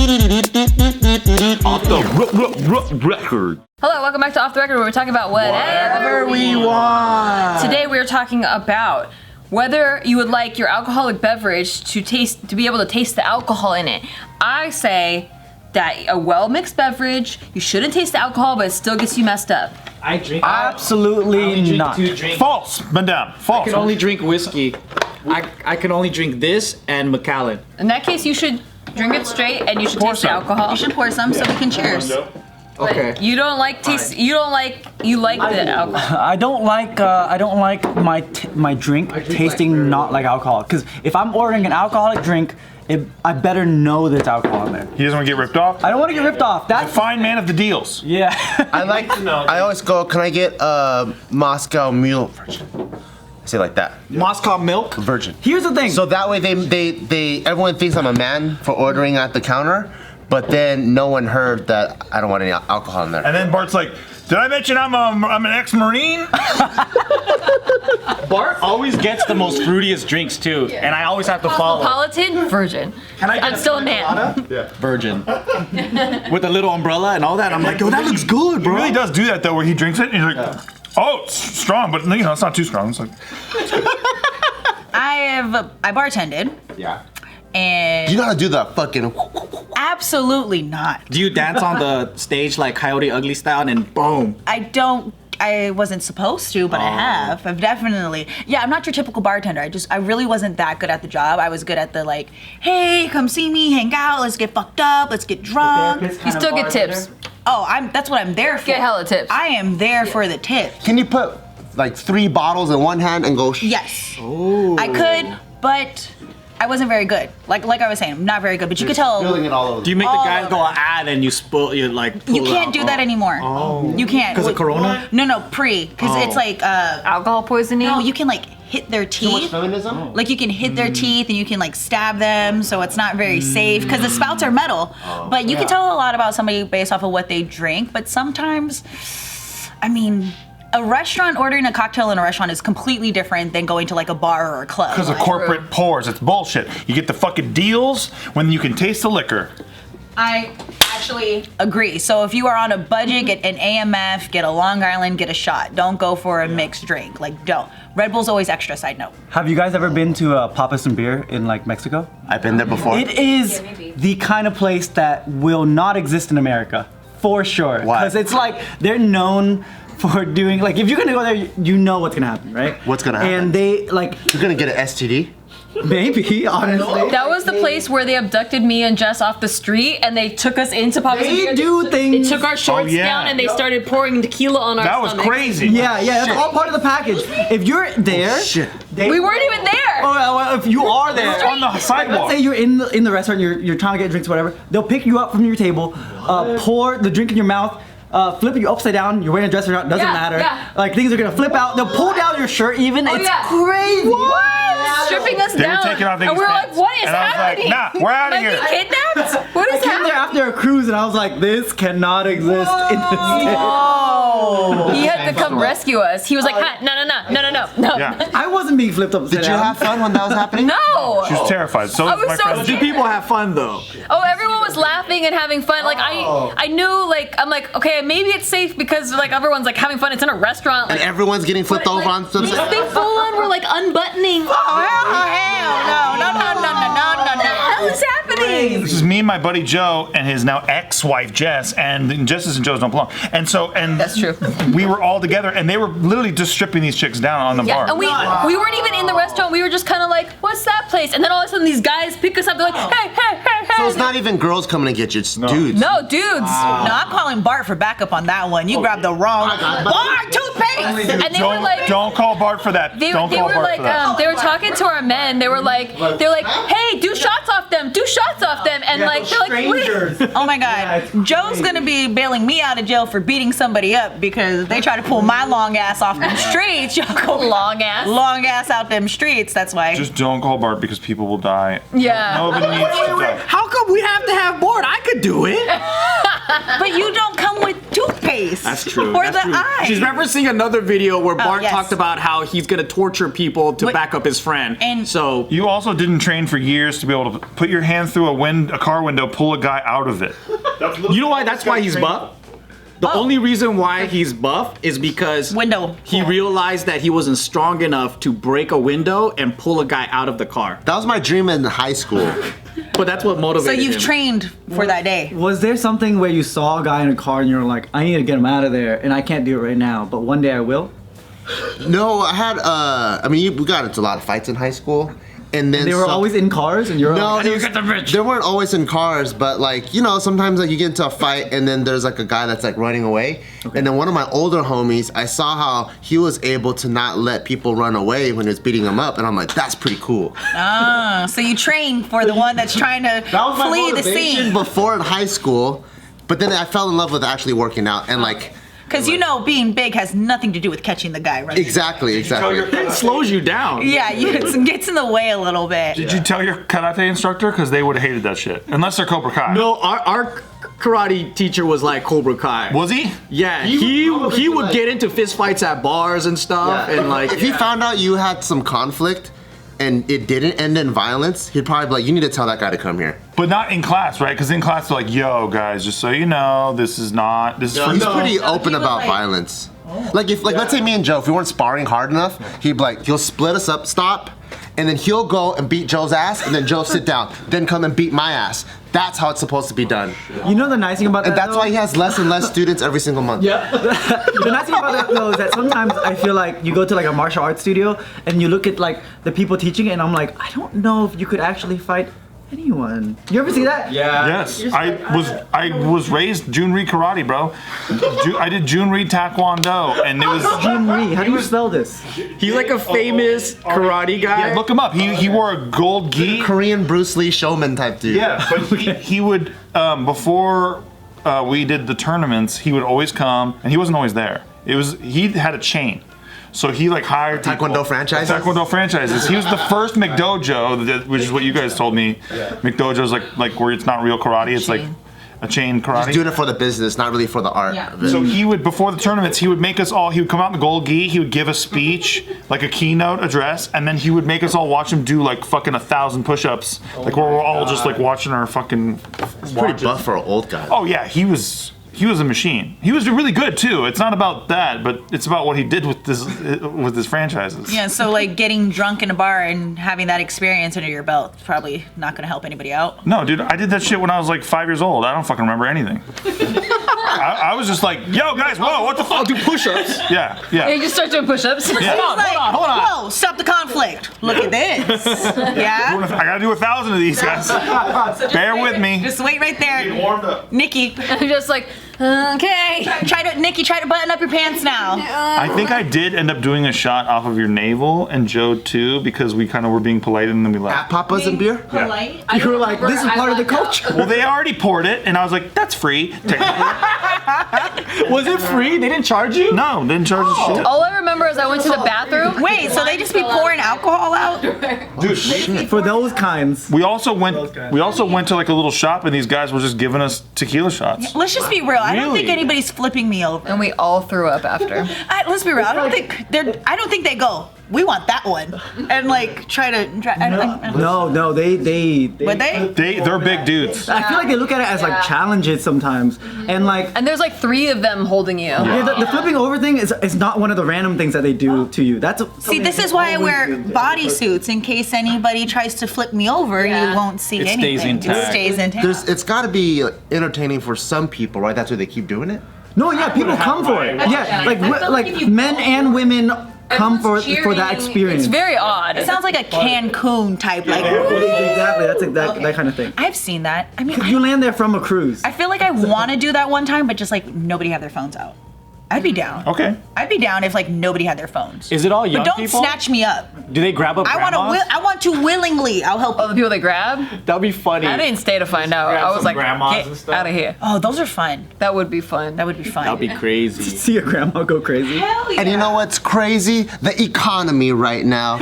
Off the record. Hello, welcome back to Off the Record, where we're talking about whatever we want. Today we are talking about whether you would like your alcoholic beverage to be able to taste the alcohol in it. I say that a well-mixed beverage, you shouldn't taste the alcohol, but it still gets you messed up. I drink. Absolutely not. False. Been down. False. I can only drink whiskey. I can only drink this and Macallan. In that case, you should drink it straight, and you should taste the alcohol. You should pour some so we can cheers. Okay. You don't like taste. You like the alcohol. I don't like my drink tasting not like alcohol. Because if I'm ordering an alcoholic drink, I better know there's alcohol in there. He doesn't want to get ripped off? I don't want to get ripped off. That's a fine man of the deals. Yeah. I always go, can I get a Moscow Mule Virgin? I say it like that. Moscow milk? Virgin. Here's the thing. So that way everyone thinks I'm a man for ordering at the counter, but then no one heard that I don't want any alcohol in there. And then Bart's like, did I mention I'm an ex-Marine? Bart always gets the most fruitiest drinks too, and I always have to follow. Cosmopolitan, virgin. I'm still a man. Yeah. Virgin. With a little umbrella and all that. I'm like, yo, that looks good, bro. He really does do that though, where he drinks it and he's like, oh, it's strong, but you know, it's not too strong. It's like. I bartended. Yeah. And You know how to do the fucking. absolutely not. Do you dance on the stage like Coyote Ugly style and boom? I wasn't supposed to, but I have. I've definitely. Yeah, I'm not your typical bartender. I really wasn't that good at the job. I was good at the like, hey, come see me, hang out, let's get fucked up, let's get drunk. You still get tips. Oh, that's what I'm there for. Get hella tips. I am there for the tips. Can you put like 3 bottles in one hand and go? Yes. Oh. I could, but I wasn't very good. Like I was saying, I'm not very good. But you could tell. Spilling it all over. Do you make the guys go ad and you pull You can't do that anymore. Oh. You can't. Because of Corona? No, pre. Because it's like Alcohol poisoning? No, you can like hit their teeth. Too much feminism? Like you can hit their teeth and you can like stab them, so it's not very safe because the spouts are metal. But you can tell a lot about somebody based off of what they drink. But sometimes, I mean, a restaurant, ordering a cocktail in a restaurant is completely different than going to like a bar or a club. Because of corporate pours, it's bullshit. You get the fucking deals when you can taste the liquor. I actually agree. So if you are on a budget, get an AMF, get a Long Island, get a shot. Don't go for a mixed drink. Like, don't. Red Bull's always extra, side note. Have you guys ever been to Papas and Beer in like Mexico? I've been there before. It is the kind of place that will not exist in America, for sure. Why? Because it's like they're known for doing like if you're gonna go there, you know what's gonna happen, right? What's gonna happen? And they like You're gonna get an STD? maybe honestly. That was the place where they abducted me and Jess off the street, and they took us into Papa's. They do things. They took our shorts down and they started pouring tequila on our That was stomachs. crazy. Yeah, that's all part of the package. If you're there, We weren't even there. well, if you are there, On the sidewalk. let's say you're in the restaurant, you're trying to get drinks, whatever. They'll pick you up from your table, pour the drink in your mouth. Flip you upside down, you're wearing a dress or not, doesn't matter. Yeah. Like things are gonna flip out, they'll pull down your shirt even, it's crazy. What? Stripping us They were down. taking off and we're like, what is and I was happening? like, nah, we're out of Am I here. being kidnapped? What I is came there happening? after a cruise and I was like, this cannot exist in this state. He had to come rescue us. He was like, no. Yeah. I wasn't being flipped upside Did you down. have fun when that was happening? No. She was terrified. So I was my was so friend. scared. People have fun though. Oh, everyone was laughing and having fun. Like I knew, like I'm like, okay, maybe it's safe because like everyone's like having fun. It's in a restaurant. And Like, everyone's getting flipped over on some. they full on were like unbuttoning. Oh, hell no. What the hell is happening? This is me and my buddy Joe and his now ex-wife Jess, and Jess's and Joe's don't belong. And That's true. We were all together, and they were literally just stripping these chicks down on the Yeah, bar. and we weren't even in the restaurant. We were just kind of like, what's that place? And then all of a sudden these guys pick us up. They're like, hey. So it's not even girls coming to get you, it's dudes. No, dudes. No, I'm calling Bart for backup on that one. You grabbed the wrong Bart toothpaste. And they were like, don't call Bart for that. They Don't were call Bart like, for that. they were talking to our men. They were like, hey, do shots off them. And like, they're like, wait. Oh my God. Joe's gonna be bailing me out of jail for beating somebody up because they try to pull my long ass off them streets. Y'all go Long ass. out them streets. That's why. Just don't call Bart because people will die. Yeah. Nobody needs to die. How come we have to have Bart? I could do it. But you don't come with toothpaste. That's That's true. For That's the true. eye. She's referencing another video where Bart yes. talked about how he's gonna torture people to Wait. back up his friend. And- so You also didn't train for years to be able to put your hand through a car window, pull a guy out of it. you know why? That's why he's buff. The Oh. only reason why he's buff is because Window. he realized that he wasn't strong enough to break a window and pull a guy out of the car. That was my dream in high school. But that's what So motivated you've him. trained for that day. Was there something where you saw a guy in a car and you're like, I need to get him out of there, and I can't do it right now, but one day I will? No, I had, we got into a lot of fights in high school. And then They were some- always in cars, and you're No, like, it was- they weren't always in cars, but like, you know, sometimes like you get into a fight and then there's like a guy that's like running away. And then one of my older homies, I saw how he was able to not let people run away when he was beating them up. And I'm like, that's pretty cool. So you train for the one that's trying to That was my flee the motivation scene. before in high school. But then I fell in love with actually working out and like, Because you know being big has nothing to do with catching the guy, right? exactly. It slows you down. Yeah, it gets in the way a little bit. Did you tell your karate instructor? Because they would have hated that shit. Unless they're Cobra Kai. No, our karate teacher was like Cobra Kai. Was he? Yeah, he would get into fist fights at bars and stuff, and like if he found out you had some conflict and it didn't end in violence, he'd probably be like, you need to tell that guy to come here. But not in class, right? Because in class they're like, yo, guys, just so you know, this is for He's pretty open he was about like- violence. Like if let's say me and Joe, if we weren't sparring hard enough, he'd be like, he'll split us up, stop, and then he'll go and beat Joe's ass, and then Joe sit down, then come and beat my ass. That's how it's supposed to be done. you know the nice thing about that, And that's though? why he has less and less students every single month. The nice thing about that though is that sometimes I feel like you go to like a martial arts studio and you look at like the people teaching it, and I'm like, I don't know if you could actually fight anyone. You ever see that? yeah. Yes, I was raised Junri karate, bro. I did Junri Taekwondo, and it was. Jun Ri, how do you spell this? He's like a famous karate guy. Yeah, look him up. He wore a gold gi. Korean Bruce Lee showman type dude. Yeah, but he would before we did the tournaments, he would always come, and he wasn't always there. He had a chain. So he like hired people- Taekwondo franchises? Taekwondo franchises. He was the first McDojo, which is what you guys told me. McDojo's like where it's not real karate, it's like a chain karate. He's doing it for the business, not really for the art. Yeah. of it. So he would, before the tournaments, he would make us all, he would come out in the gold gi, he would give a speech, like a keynote address, and then he would make us all watch him do like fucking 1,000 push-ups. Like where we're all just like watching our fucking Pretty buff for an old guy. Oh yeah, he was a machine. He was really good too. It's not about that, but it's about what he did with his franchises. Yeah, so like getting drunk in a bar and having that experience under your belt is probably not going to help anybody out. No, dude, I did that shit when I was like 5 years old. I don't fucking remember anything. I was just like, yo guys, whoa, what the fuck? I'll do push-ups. Yeah. You just start doing push-ups. He's like, hold on. whoa, stop the conflict. Look at this. Yeah? I gotta do 1,000 of these guys. Bear with me. Just wait right there. Warmed up. Nikki, I'm just like, okay. Nikki, try to button up your pants now. I think I did end up doing a shot off of your navel and Joe too, because we kind of were being polite and then we At left. Papa's and beer? Polite. You were like, this is part of the culture. Well, they already poured it, and I was like, that's free. Technically. Was it free? They didn't charge you? No, didn't charge us shit. All I remember is I went to the bathroom. Wait, so they just be pouring alcohol out? For those kinds. We also went to like a little shop, and these guys were just giving us tequila shots. Let's just be real. I don't think Really? anybody's flipping me over. And we all threw up after. Let's be real. I don't think they go, we want that one. And like try to. No, they Would they? They're big dudes. I feel like they look at it as like challenges sometimes, and like And there's like 3 of them holding you. yeah, the flipping over thing is not one of the random things that they do to you. That's See, this is why I wear bodysuits in case anybody tries to flip me over. Yeah. You won't see It stays anything. intact. It stays intact. It's got to be entertaining for some people, right? That's why they keep doing it. no, yeah, people come for it. Yeah, like men and women come for that experience. It's very odd. It sounds like a Cancun type. Like Exactly, that's like that kind of thing. I've seen that. I mean, You land there from a cruise. I feel like I want to do that one time, but just like nobody have their phones out. I'd be down. Okay. I'd be down if like nobody had their phones. Is it all young But don't people? snatch me up. Do they grab up I want to willingly. I'll help. Oh, the people they grab? That'd be funny. I didn't stay to find out. Grab I was some like, grandmas and get stuff. out of here. Oh, those are fun. That would be fun. That would be fun. That'd be crazy. See your grandma go crazy. Hell yeah. And you know what's crazy? The economy right now.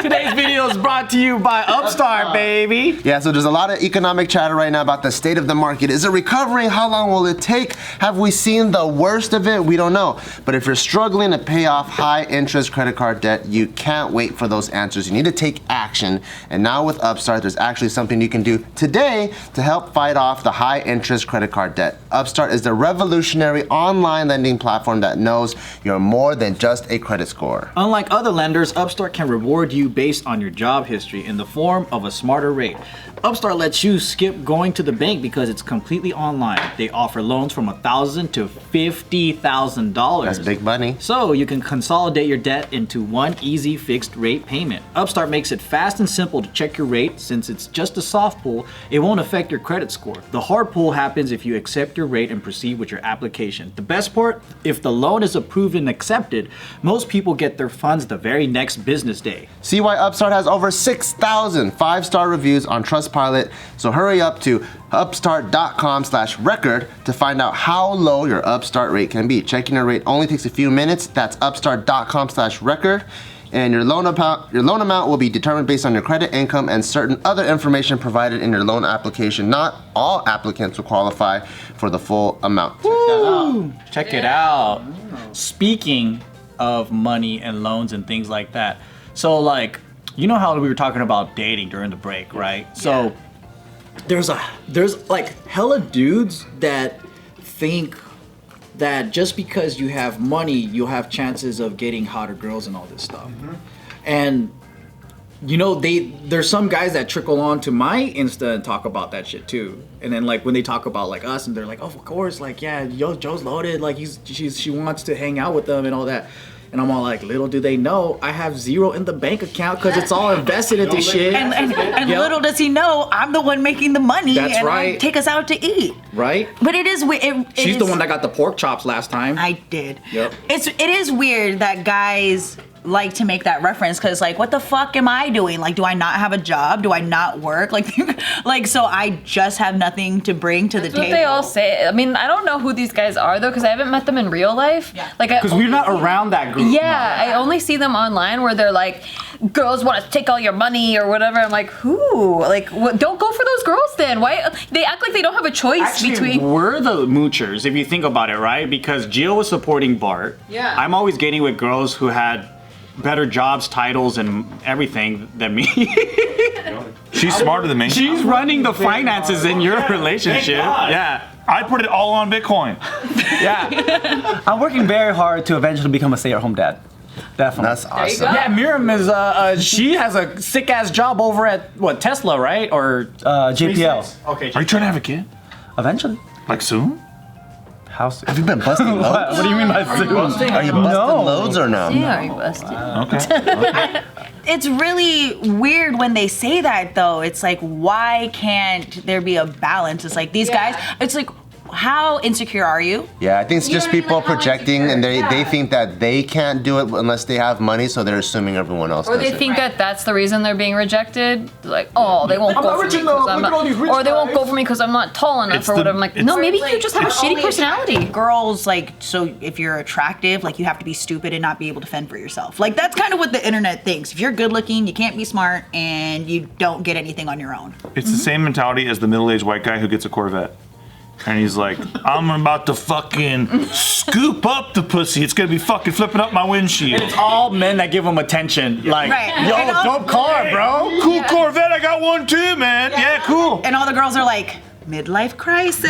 Today's video is brought to you by Upstart, baby. Yeah, so there's a lot of economic chatter right now about the state of the market. Is it recovering? How long will it take? Have we seen the worst of it? We don't know. But if you're struggling to pay off high interest credit card debt, you can't wait for those answers. You need to take action. And now with Upstart, there's actually something you can do today to help fight off the high interest credit card debt. Upstart is the revolutionary online lending platform that knows you're more than just a credit score. Unlike other lenders, Upstart can reward you based on your job history in the form of a smarter rate. Upstart lets you skip going to the bank because it's completely online. They offer loans from $1,000 to $50,000. That's big money. So you can consolidate your debt into one easy fixed rate payment. Upstart makes it fast and simple to check your rate. Since it's just a soft pull, it won't affect your credit score. The hard pull happens if you accept your rate and proceed with your application. The best part, if the loan is approved and accepted, most people get their funds the very next business day. See why Upstart has over 6,000 5-star reviews on Trustpilot. So hurry up to upstart.com/record to find out how low your Upstart rate can be. Checking your rate only takes a few minutes. That's upstart.com/record. And your loan amount will be determined based on your credit, income, and certain other information provided in your loan application. Not all applicants will qualify for the full amount. Check it out. Speaking of money and loans and things like that. So like, you know how we were talking about dating during the break, right? So there's like hella dudes that think that just because you have money, you'll have chances of getting hotter girls and all this stuff. And you know, there's some guys that trickle on to my Insta and talk about that shit too. And then like when they talk about like us, and they're like, oh, of course, like yeah, Joe's loaded, like she wants to hang out with them and all that. And I'm all like, little do they know, I have zero in the bank account because it's all invested into shit. And little does he know, I'm the one making the money. That's and right. I take us out to eat. Right? But it is weird. She's the one that got the pork chops last time. I did. Yep. It is weird that guys like to make that reference because like, what the fuck am I doing? Like, do I not have a job? Do I not work? Like, so I just have nothing to bring to the That's what table. they all say. I mean, I don't know who these guys are though, because I haven't met them in real life. Yeah. Like, Because we're not around that group. Yeah, I only see them online where they're like, girls want to take all your money or whatever. I'm like, who? Like, don't go for those girls then. Why? They act like they don't have a choice Actually, between. we're the moochers if you think about it, right? Because Jill was supporting Bart. Yeah. I'm always getting with girls who had better jobs, titles, and everything than me. She's smarter than me. She's running the finances in your relationship. Yeah. I put it all on Bitcoin. Yeah. I'm working very hard to eventually become a stay-at-home dad. Definitely. That's awesome. Yeah, Miriam is she has a sick ass job over at what, Tesla, right? Or JPL. Okay. Are you trying to have a kid? Eventually. Like soon? How soon? Have you been busting loads? What do you mean by soon? Are you busting loads or no? Yeah, are you busted? Okay. It's really weird when they say that though. It's like, why can't there be a balance? It's like these guys, it's like, how insecure are you? Yeah, I think it's just don't even people like how projecting, insecure. and they Yeah. think that they can't do it unless they have money, so they're assuming everyone else Or does they it. think that that's the reason they're being rejected. Like, oh, they won't go for me because I'm not, or they won't go for me because I'm not tall enough It's or the- whatever. I'm like, it's- no, maybe you just have a shitty personality. Girls, like, so if you're attractive, like, you have to be stupid and not be able to fend for yourself. Like, that's kind of what the internet thinks. If you're good looking, you can't be smart, and you don't get anything on your own. It's the same mentality as the middle-aged white guy who gets a Corvette. And he's like, I'm about to fucking scoop up the pussy. It's gonna be fucking flipping up my windshield. It's all men that give them attention. Like, Right. yo, And all- dope car, bro. Cool Corvette, I got one too, man. Yeah, cool. And all the girls are like, midlife crisis.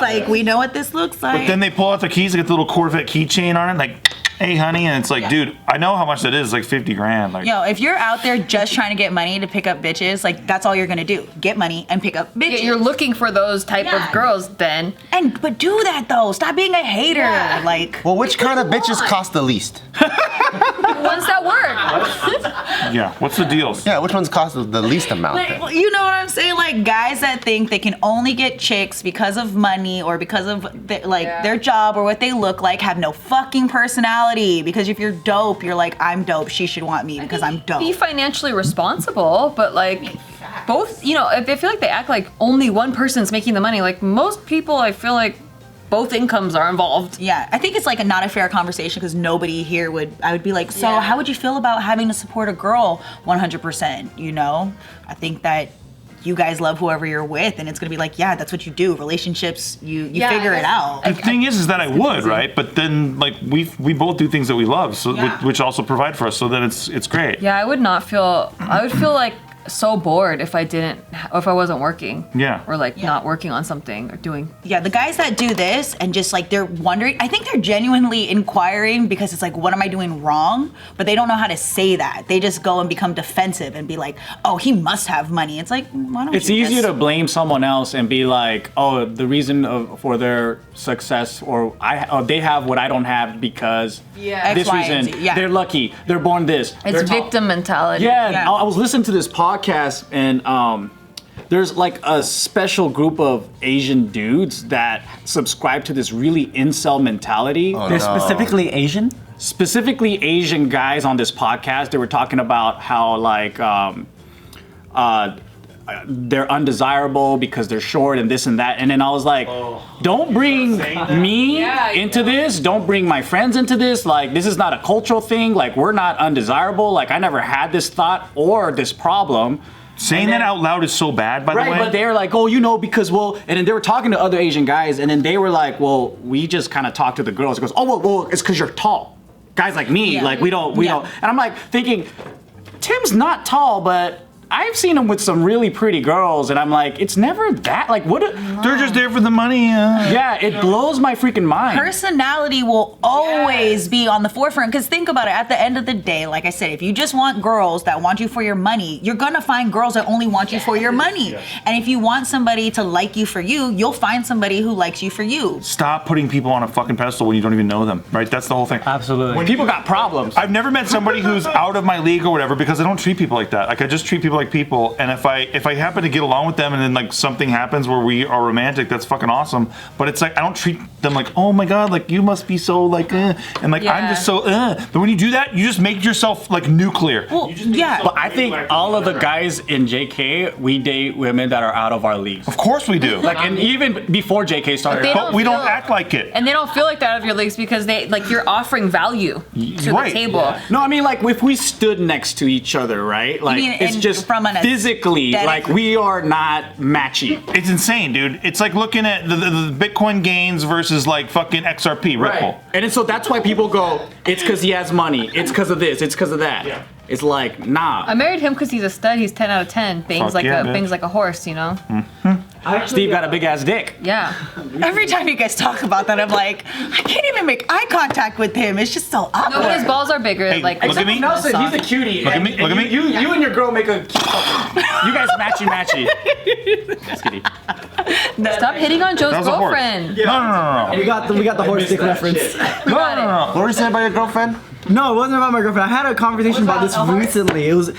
Like, we know what this looks like. But then they pull out their keys, they get the little Corvette keychain on it, like, hey, honey, and it's like, dude, I know how much that is. It's like 50 grand. Like, Yo, if you're out there just trying to get money to pick up bitches, like, that's all you're gonna do. Get money and pick up bitches. You're looking for those type of girls then. But do that though. Stop being a hater. Like, Well, which kind of bitches cost the least? Ones that work. yeah, what's the deals? Yeah, which ones cost the least amount then? you know what I'm saying? Like, guys that think they can only get chicks because of money or because of their job or what they look like have no fucking personality. Because if you're dope, you're like, I'm dope. She should want me because I'm dope. Be financially responsible, but like both, you know, I feel like they act like only one person's making the money. Like most people, I feel like both incomes are involved. Yeah, I think it's like not a fair conversation because nobody here I would be like, so Yeah. how would you feel about having to support a girl 100%, you know? I think that you guys love whoever you're with and it's gonna be like, yeah, that's what you do. Relationships, you Yeah, figure it out. The thing is that I would, right? But then, like, we both do things that we love, so Yeah. which also provide for us, so that it's great. Yeah, I would feel like so bored if if I wasn't working. Yeah. Or like not working on something or doing. Yeah, the guys that do this and just like they're wondering, I think they're genuinely inquiring because it's like, what am I doing wrong? But they don't know how to say that. They just go and become defensive and be like, oh, he must have money. It's like, why don't It's you easier just... to blame someone else and be like, oh, the reason for their success or they have what I don't have because Yeah. this X, Y, and reason, Z, yeah. they're lucky, they're born this. It's they're tall. victim mentality. Yeah, Yeah. I was listening to this podcast and there's like a special group of Asian dudes that subscribe to this really incel mentality. They're specifically Asian. Specifically Asian guys on this podcast, they were talking about how like they're undesirable because they're short and this and that. And then I was like, don't bring me into this. Don't bring my friends into this. Like, this is not a cultural thing. Like, we're not undesirable. Like, I never had this thought or this problem. Saying that out loud is so bad, by the way. Right, but they're like, oh, you know, because, well, and then they were talking to other Asian guys, and then they were like, well, we just kind of talk to the girls. It goes, oh, well, it's because you're tall. Guys like me, Yeah. like, we don't. And I'm like thinking, Tim's not tall, but I've seen him with some really pretty girls, and I'm like, it's never that. Like, what? They're just there for the money. Yeah, it blows my freaking mind. Personality will always be on the forefront because think about it, at the end of the day, like I said, if you just want girls that want you for your money, you're gonna find girls that only want you for your money. And if you want somebody to like you for you, you'll find somebody who likes you for you. Stop putting people on a fucking pedestal when you don't even know them, right? That's the whole thing. Absolutely. People got problems. I've never met somebody who's out of my league or whatever because I don't treat people like that. Like, I just treat people like people, and if I happen to get along with them and then like something happens where we are romantic, that's fucking awesome. But it's like I don't treat them like, oh my god, like you must be so like and like I'm just so But when you do that, you just make yourself like nuclear. Well, yeah. But I think all of the guys in JK, we date women that are out of our league. Of course we do. Like, and even before JK started. They But we don't feel- act like it. And they don't feel like that out of your leagues because they like you're offering value to Right. the table. No, I mean, like, if we stood next to each other, right? Like, mean it's in- just from an physically, aesthetic- like, we are not matchy. It's insane, dude. It's like looking at the Bitcoin gains versus like fucking XRP Ripple. And then, so that's why people go, it's because he has money. It's because of this. It's because of that. Yeah. It's like, nah. I married him because he's a stud. He's 10 out of 10. Bangs Fuck like yeah, a bitch. bangs like a horse, you know. Steve got a big ass dick. Yeah. Every time you guys talk about that, I'm like, I can't even make eye contact with him. It's just so No, awkward. but his balls are bigger. Hey, like look at me. Nelson, he's a cutie. Look at me, look at me. You and your girl make a cute couple. You guys matchy. Just kidding. Stop hitting on Joe's That was a horse. girlfriend. No. We got the horse dick reference. No. What were you saying about your girlfriend? No, it wasn't about my girlfriend. I had a conversation about this recently. It was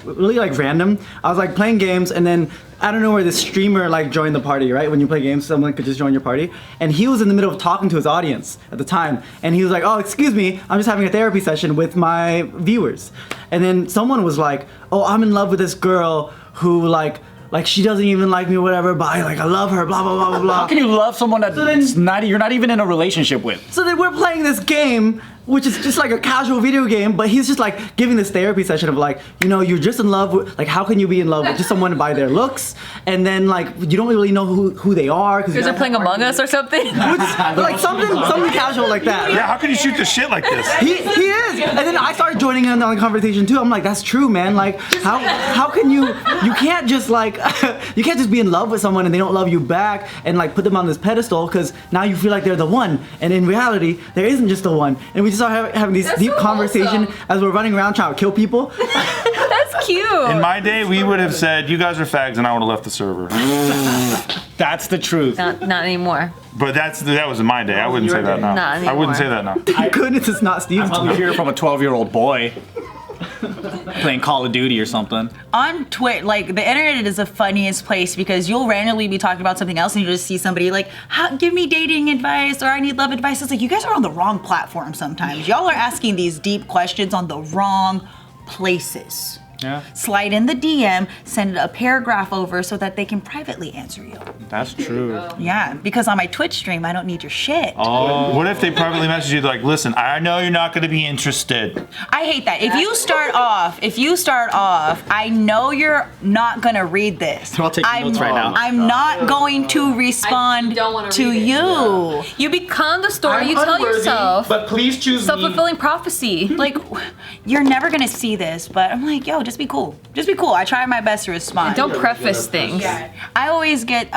really like random. I was like playing games, and then I don't know where this streamer like joined the party. Right when you play games, someone could just join your party, and he was in the middle of talking to his audience at the time, and he was like, "Oh, excuse me, I'm just having a therapy session with my viewers," and then someone was like, "Oh, I'm in love with this girl who like she doesn't even like me or whatever, but I love her, blah blah blah blah blah." How can you love someone that then- you're not even in a relationship with? So then we're playing this game, which is just like a casual video game, but he's just like giving this therapy session of like, you know, you're just in love with, like, how can you be in love with just someone by their looks, and then like you don't really know who they are because Because they're playing Among Us or something. like something casual like that. Yeah, how can you shoot the shit like this? He is, and then I started joining in on the conversation too. I'm like, that's true, man. Like, how can you can't just like you can't just be in love with someone and they don't love you back and like put them on this pedestal because now you feel like they're the one, and in reality there isn't just the one. And we just started having these That's deep so conversation wholesome. as we're running around trying to kill people. That's cute. In my day, we would have said, "You guys are fags," and I would have left the server. That's the truth. not anymore. But that was in my day. I wouldn't say that now. Not I wouldn't say anymore. that now. Thank goodness it's not Steve's I'm time. hear from a 12-year-old boy playing Call of Duty or something. On Twitter, like the internet is the funniest place because you'll randomly be talking about something else and you just see somebody like, give me dating advice or I need love advice. It's like, you guys are on the wrong platform sometimes. Y'all are asking these deep questions on the wrong places. Yeah, Slide in the DM, send a paragraph over so that they can privately answer you. that's true. Yeah, because on my Twitch stream, I don't need your shit. Oh, What if they privately message you like, listen, I know you're not going to be interested. I hate that. If you start off, I know you're not gonna read this. I'll take notes right now. I'm not going to respond don't wanna to read it. you. You become the story you tell yourself. But please choose Self-fulfilling prophecy. Like, you're never gonna see this, but I'm like, yo, just be cool. Just be cool. I try my best to respond. Don't preface things. I always get,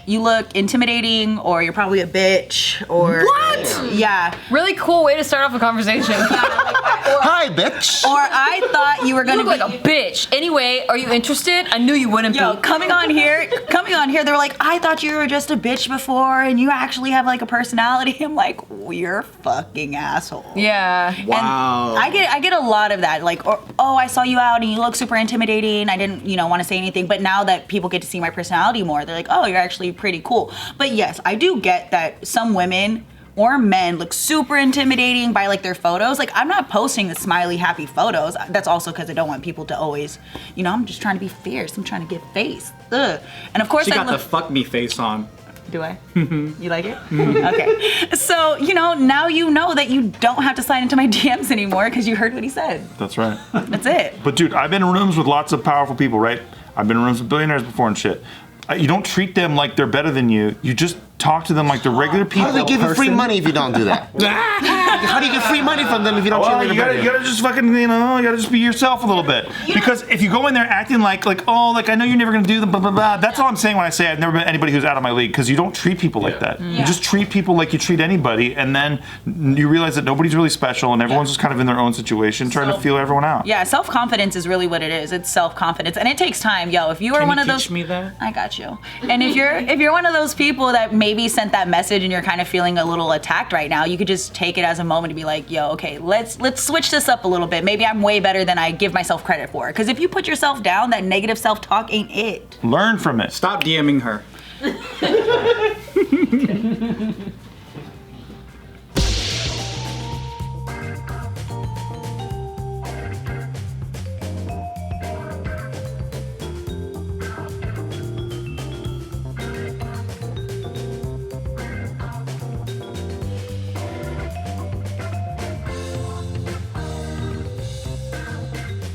you look intimidating, or you're probably a bitch, or What? Yeah. Really cool way to start off a conversation. Hi, bitch. Or I thought you were You gonna look be like a bitch. Anyway, are you interested? I knew you wouldn't Yo, be. coming on here, they were like, I thought you were just a bitch before, and you actually have like a personality. I'm like, you're a fucking asshole. Yeah. Wow. And I get a lot of that, like, or, oh, I saw you out and you look super intimidating. I didn't, want to say anything, but now that people get to see my personality more, they're like, oh, you're actually pretty cool. But yes, I do get that some women or men look super intimidating by like their photos. Like, I'm not posting the smiley happy photos. That's also because I don't want people to always, I'm just trying to be fierce. I'm trying to get face. Ugh. And of course she I got look. the fuck me face on. Do I? You like it? Okay. So, now you know that you don't have to slide into my DMs anymore because you heard what he said. That's right. That's it. But dude, I've been in rooms with lots of powerful people, right? I've been in rooms with billionaires before and shit. You don't treat them like they're better than you. You just talk to them like they're regular people. How do they give you free money if you don't do that? How do you get free money from them if you don't treat Well, them you gotta just fucking, you gotta just be yourself a little bit. Because if you go in there acting like, I know you're never gonna do them, blah, blah, blah. That's all I'm saying when I say I've never been anybody who's out of my league, because you don't treat people like that. You just treat people like you treat anybody, and then you realize that nobody's really special, and everyone's just kind of in their own situation, trying to feel everyone out. Yeah, self-confidence is really what it is. It's self-confidence, and it takes time. Yo, if you are Can one you of those, teach me that? I got you. And if you're one of those people that maybe sent that message and you're kind of feeling a little attacked right now, you could just take it as a moment to be like, yo, okay, let's switch this up a little bit. Maybe I'm way better than I give myself credit for. Because if you put yourself down, that negative self-talk ain't it. Learn from it. Stop DMing her.